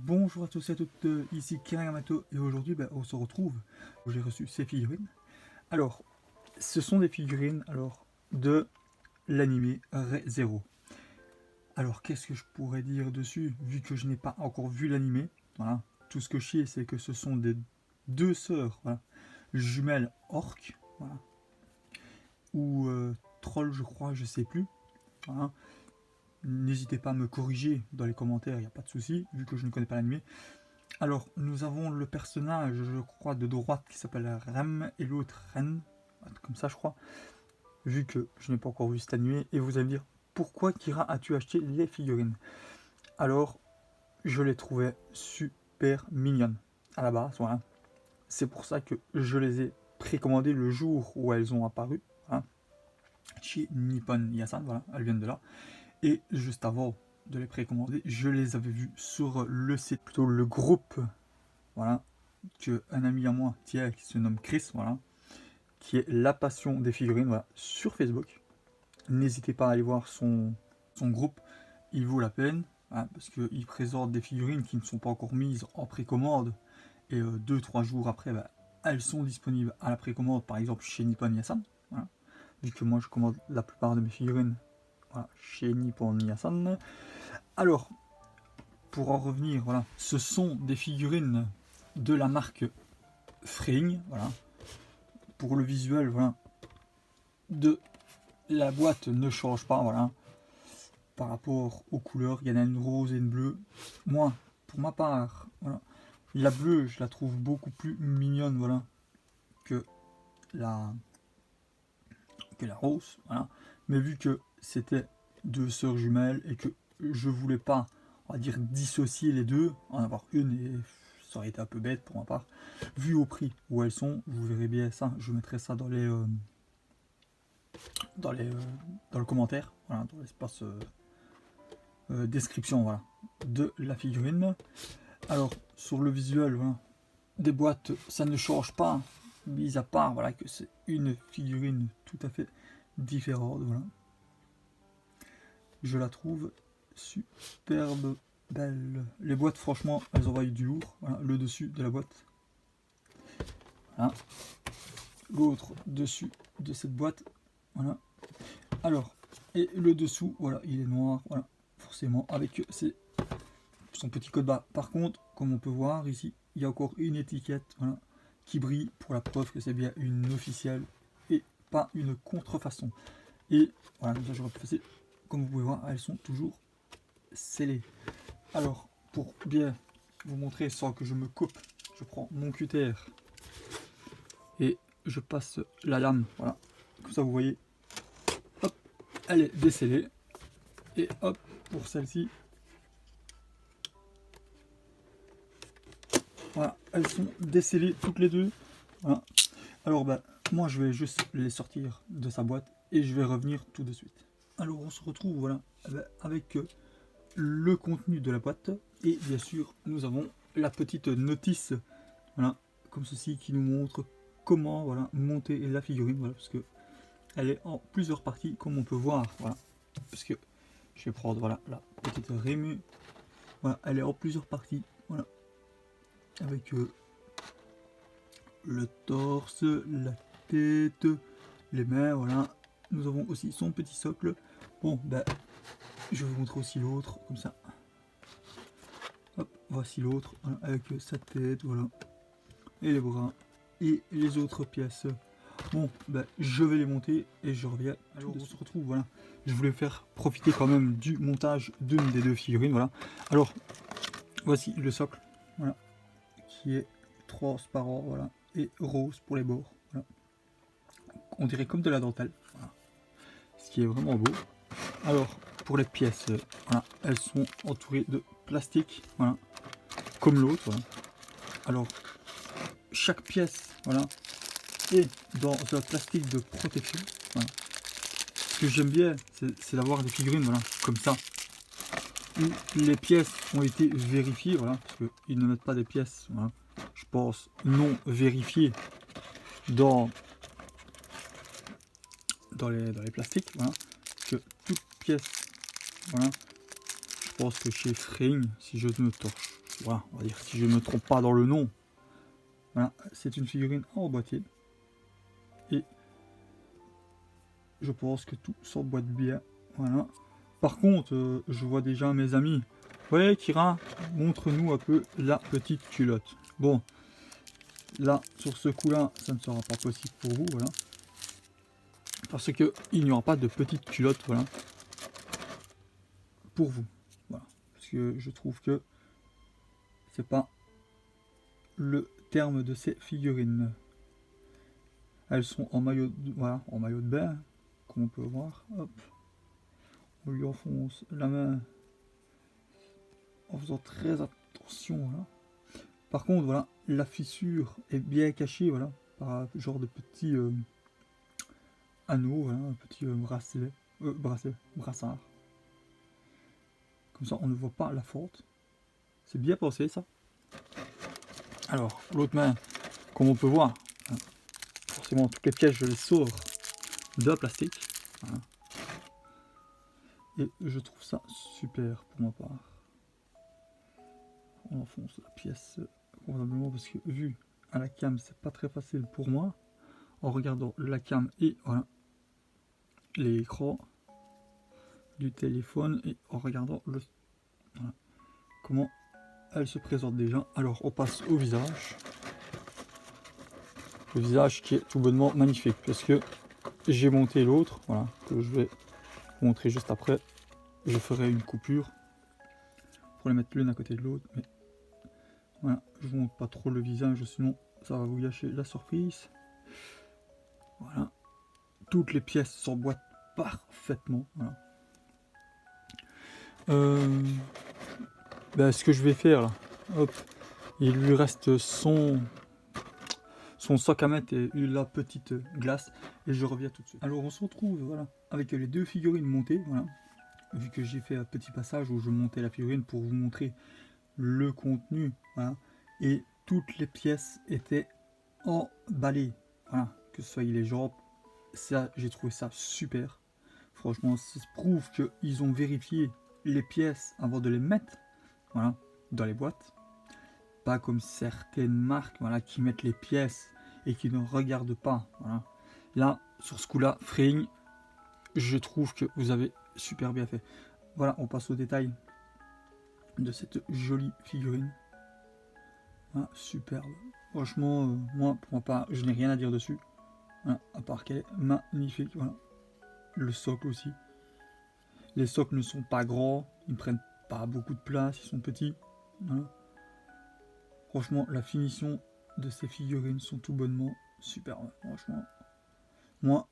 Bonjour à tous et à toutes, ici Kira Yamato et aujourd'hui on se retrouve où j'ai reçu ces figurines. Alors, ce sont des figurines de l'anime Re:Zero. Alors, qu'est-ce que je pourrais dire dessus vu que je n'ai pas encore vu l'anime? Voilà, tout ce que je sais c'est que ce sont des deux sœurs, voilà, jumelles orques, voilà, ou trolls je crois, je sais plus. Voilà. N'hésitez pas à me corriger dans les commentaires, il n'y a pas de souci vu que je ne connais pas l'anime. Alors, nous avons le personnage, je crois, de droite qui s'appelle Rem et l'autre Ren, comme ça je crois, vu que je n'ai pas encore vu cet animé. Et vous allez me dire, pourquoi Kira as-tu acheté les figurines? Alors, je les trouvais super mignonnes à la base, voilà. C'est pour ça que je les ai précommandées le jour où elles ont apparu, hein, chez Nippon Yasan, voilà, elles viennent de là. Et juste avant de les précommander, je les avais vues sur le site, plutôt le groupe, voilà, qu'un ami à moi tient, qui se nomme Chris, voilà, qui est La Passion des Figurines, voilà, sur Facebook. N'hésitez pas à aller voir son groupe, il vaut la peine, hein, parce qu'il présente des figurines qui ne sont pas encore mises en précommande, et 2-3 jours après, elles sont disponibles à la précommande, par exemple chez Nippon Yasan, voilà, vu que moi je commande la plupart de mes figurines, voilà, chez Nippon Yasan. Alors, pour en revenir, voilà, ce sont des figurines de la marque Fring, voilà. Pour le visuel, voilà, de la boîte ne change pas, voilà. Par rapport aux couleurs, il y en a une rose et une bleue. Moi, pour ma part, voilà, la bleue, je la trouve beaucoup plus mignonne, voilà, que la rose, voilà. Mais vu que c'était deux sœurs jumelles et que je voulais pas, on va dire, dissocier les deux, en avoir une et ça aurait été un peu bête pour ma part. Vu au prix où elles sont, vous verrez bien ça, je mettrai ça dans les dans le commentaire, voilà, dans l'espace description, voilà, de la figurine. Alors sur le visuel, voilà, des boîtes, ça ne change pas, mis à part, voilà, que c'est une figurine tout à fait différente, voilà. Je la trouve superbe belle. Les boîtes, franchement, elles envoient du lourd, voilà, le dessus de la boîte, voilà. L'autre dessus de cette boîte, voilà. Alors, et le dessous, voilà, il est noir, voilà, forcément, avec son petit code barre. Par contre, comme on peut voir ici, il y a encore une étiquette, voilà, qui brille pour la preuve que c'est bien une officielle et pas une contrefaçon. Et voilà, ça j'aurais pu passer. Comme vous pouvez voir, elles sont toujours scellées. Alors, pour bien vous montrer sans que je me coupe, je prends mon cutter et je passe la lame, voilà, comme ça vous voyez, hop, elle est décellée. Et hop, pour celle-ci, voilà, elles sont décellées toutes les deux, voilà. Alors moi je vais juste les sortir de sa boîte et je vais revenir tout de suite. Alors on se retrouve, voilà, avec le contenu de la boîte et bien sûr nous avons la petite notice, voilà, comme ceci, qui nous montre comment, voilà, monter la figurine, voilà, parce que elle est en plusieurs parties comme on peut voir, voilà, parce que je vais prendre, voilà, la petite Rému, voilà, elle est en plusieurs parties, voilà, avec le torse, la tête, les mains, voilà. Nous avons aussi son petit socle. Bon, je vais vous montrer aussi l'autre, comme ça. Hop, voici l'autre, voilà, avec sa tête, voilà, et les bras, et les autres pièces. Bon, je vais les monter et je reviens. Alors on se retrouve, voilà. Je voulais faire profiter quand même du montage d'une des deux figurines, voilà. Alors, voici le socle, voilà, qui est transparent, voilà, et rose pour les bords, voilà. On dirait comme de la dentelle, voilà, ce qui est vraiment beau. Alors pour les pièces, voilà, elles sont entourées de plastique, voilà, comme l'autre, voilà. Alors chaque pièce, voilà, est dans un plastique de protection, voilà. Ce que j'aime bien, c'est d'avoir des figurines, voilà, comme ça, où les pièces ont été vérifiées, voilà, parce qu'ils ne mettent pas des pièces, voilà, je pense, non vérifiées dans les plastiques, voilà, que toute pièce, voilà, je pense que chez Fring, si je ne me voilà, on va dire si je ne me trompe pas dans le nom. Voilà, c'est une figurine en boîtier. Et je pense que tout s'emboîte bien. Voilà. Par contre, je vois déjà mes amis. Ouais, Kira, montre-nous un peu la petite culotte. Bon, là, sur ce coup-là, ça ne sera pas possible pour vous, voilà. Parce que il n'y aura pas de petite culotte, voilà, pour vous. Voilà. Parce que je trouve que c'est pas le terme de ces figurines. Elles sont en maillot de, voilà, en maillot de bain, comme on peut voir. Hop. On lui enfonce la main en faisant très attention. Voilà. Par contre, voilà, la fissure est bien cachée, voilà, par un genre de petit anneau, voilà, un petit brassard. Comme ça, on ne voit pas la faute. C'est bien pensé, ça. Alors, l'autre main, comme on peut voir, hein, forcément, toutes les pièces, je les sors de plastique. Voilà. Et je trouve ça super pour ma part. On enfonce la pièce convenablement parce que vu à la cam, c'est pas très facile pour moi. En regardant la cam et voilà l'écran du téléphone et en regardant le voilà, comment elle se présente déjà. Alors on passe au visage. Le visage qui est tout bonnement magnifique parce que j'ai monté l'autre, voilà, que je vais vous montrer juste après. Je ferai une coupure pour les mettre l'une à côté de l'autre, mais voilà, je vous montre pas trop le visage sinon ça va vous gâcher la surprise. Voilà, toutes les pièces s'emboîtent parfaitement. Voilà. Ben, ce que je vais faire là, hop, il lui reste son sac à mettre et la petite glace et je reviens tout de suite. Alors on se retrouve voilà avec les deux figurines montées, voilà, vu que j'ai fait un petit passage où je montais la figurine pour vous montrer le contenu, voilà, et toutes les pièces étaient emballées, voilà, que ce soit les jambes, ça j'ai trouvé ça super. Franchement, ça prouve qu'ils ont vérifié les pièces avant de les mettre, voilà, dans les boîtes. Pas comme certaines marques, voilà, qui mettent les pièces et qui ne regardent pas. Voilà. Là, sur ce coup-là, Freeing, je trouve que vous avez super bien fait. Voilà, on passe au détail de cette jolie figurine. Voilà, superbe. Franchement, moi, pour ma part, je n'ai rien à dire dessus. Voilà, à part qu'elle est magnifique. Voilà. Le socle aussi. Les socles ne sont pas grands, ils ne prennent pas beaucoup de place, ils sont petits. Voilà. Franchement, la finition de ces figurines sont tout bonnement superbes. Franchement, moi,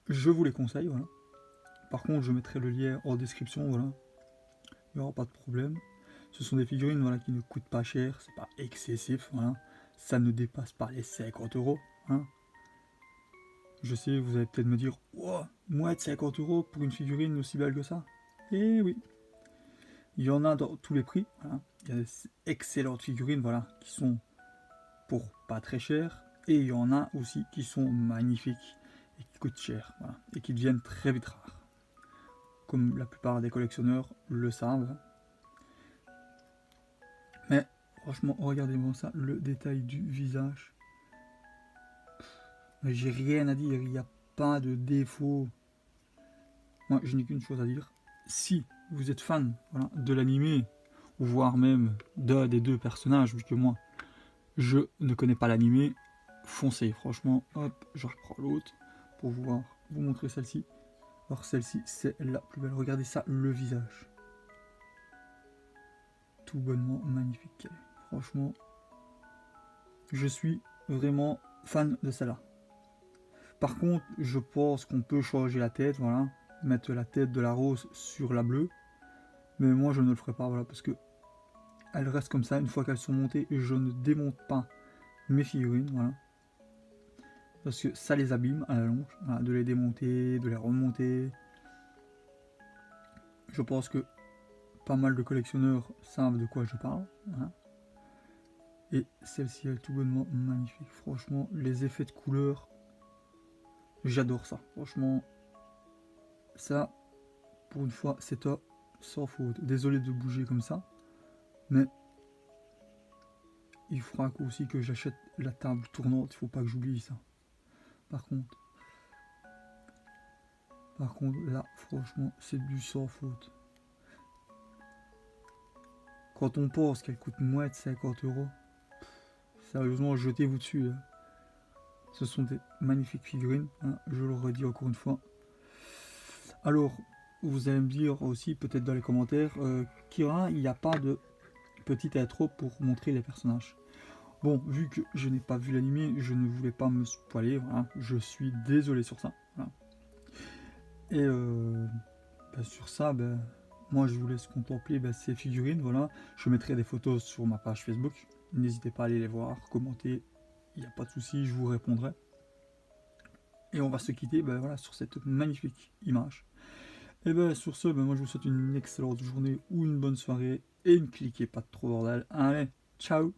je vous les conseille. Voilà. Par contre, je mettrai le lien en description. Voilà. Il n'y aura pas de problème. Ce sont des figurines voilà, qui ne coûtent pas cher, c'est pas excessif. Voilà. Ça ne dépasse pas les 50 €. Hein. Je sais, vous allez peut-être me dire, oh, moins de 50 € pour une figurine aussi belle que ça. Eh oui, il y en a dans tous les prix. Voilà. Il y a des excellentes figurines voilà, qui sont pour pas très cher. Et il y en a aussi qui sont magnifiques et qui coûtent cher. Voilà, et qui deviennent très vite rares. Comme la plupart des collectionneurs le savent. Mais franchement, regardez-moi ça, le détail du visage. J'ai rien à dire, il n'y a pas de défaut. Moi, je n'ai qu'une chose à dire. Si vous êtes fan voilà, de l'animé, ou voire même d'un des deux personnages, vu que moi, je ne connais pas l'animé, foncez. Franchement, hop, je reprends l'autre pour vous montrer celle-ci. Alors celle-ci, c'est la plus belle. Regardez ça, le visage. Tout bonnement magnifique. Franchement, je suis vraiment fan de celle-là. Par contre, je pense qu'on peut changer la tête, voilà, mettre la tête de la rose sur la bleue. Mais moi, je ne le ferai pas, voilà, parce que elles restent comme ça une fois qu'elles sont montées et je ne démonte pas mes figurines, voilà. Parce que ça les abîme à la longue, voilà, de les démonter, de les remonter. Je pense que pas mal de collectionneurs savent de quoi je parle, voilà. Et celle-ci est tout bonnement magnifique. Franchement, les effets de couleur, j'adore ça. Franchement, ça, pour une fois, c'est top, sans faute. Désolé de bouger comme ça, mais il faudra aussi que j'achète la table tournante, il faut pas que j'oublie ça. Par contre, là, franchement, c'est du sans faute. Quand on pense qu'elle coûte moins de 50 €, sérieusement, jetez-vous dessus. Hein. Ce sont des magnifiques figurines, hein, je le redis encore une fois. Alors, vous allez me dire aussi, peut-être dans les commentaires, Kira, il n'y a pas de petite intro pour montrer les personnages. Bon, vu que je n'ai pas vu l'animé, je ne voulais pas me spoiler, voilà. Je suis désolé sur ça. Voilà. Et sur ça, moi je vous laisse contempler ces figurines, voilà. Je mettrai des photos sur ma page Facebook. N'hésitez pas à aller les voir, commenter, il n'y a pas de souci, je vous répondrai. Et on va se quitter voilà, sur cette magnifique image. Et sur ce, moi je vous souhaite une excellente journée ou une bonne soirée. Et ne cliquez pas trop bordel. Allez, ciao!